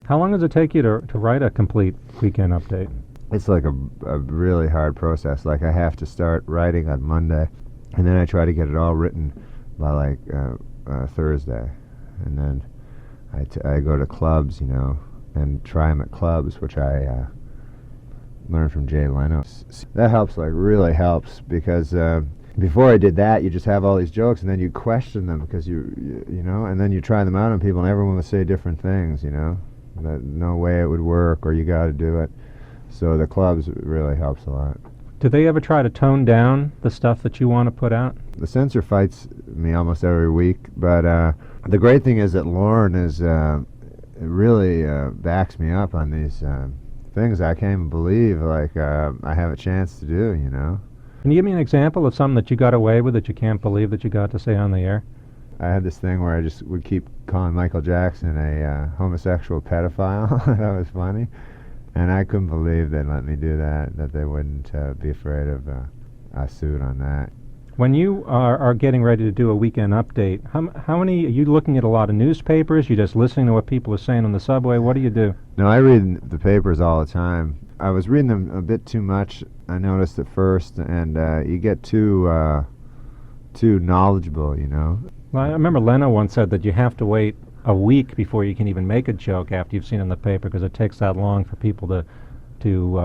How long does it take you to write a complete weekend update? It's like a really hard process. Like I have to start writing on Monday, and then I try to get it all written by like Thursday, and then I go to clubs, and try them at clubs, which I learned from Jay Leno. That helps, like really helps, because before I did that, you just have all these jokes, and then you question them because and then you try them out on people, and everyone would say different things, that no way it would work, or you got to do it. So the clubs really helps a lot. Do they ever try to tone down the stuff that you want to put out? The censor fights me almost every week, but the great thing is that Lauren is really backs me up on these things I can't even believe. Like I have a chance to do. Can you give me an example of something that you got away with that you can't believe that you got to say on the air? I had this thing where I just would keep calling Michael Jackson a homosexual pedophile. That was funny. And I couldn't believe they'd let me do that they wouldn't be afraid of a suit on that. When you are getting ready to do a weekend update, how many, are you looking at a lot of newspapers? You just listening to what people are saying on the subway? What do you do? No, I read the papers all the time. I was reading them a bit too much, I noticed at first, and you get too knowledgeable, Well, I remember Leno once said that you have to wait a week before you can even make a joke after you've seen it in the paper, because it takes that long for people to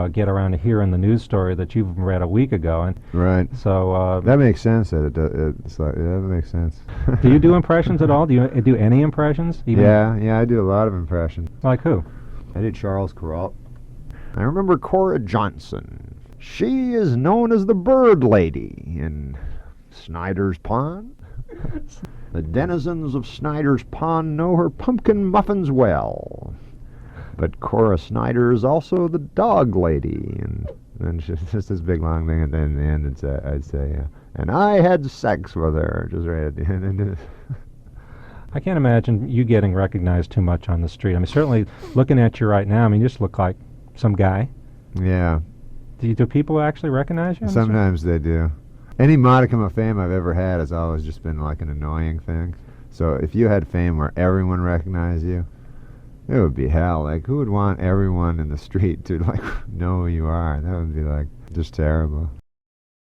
get around to hearing the news story that you've read a week ago. And right. So that makes sense. It's like, that makes sense. Do you do impressions at all? Do you do any impressions? Yeah, I do a lot of impressions. Like who? I did Charles Kuralt. I remember Cora Johnson. She is known as the Bird Lady in Snyder's Pond. The denizens of Snyder's Pond know her pumpkin muffins well. But Cora Snyder is also the Dog Lady. And then just this big long thing, and then in the end I'd say, and I had sex with her, just right at the end. I can't imagine you getting recognized too much on the street. I mean, certainly looking at you right now, I mean, you just look like some guy. Yeah. Do people actually recognize you? Sometimes they do. Any modicum of fame I've ever had has always just been like an annoying thing. So if you had fame where everyone recognized you, it would be hell. Like, who would want everyone in the street to like know who you are? That would be like just terrible.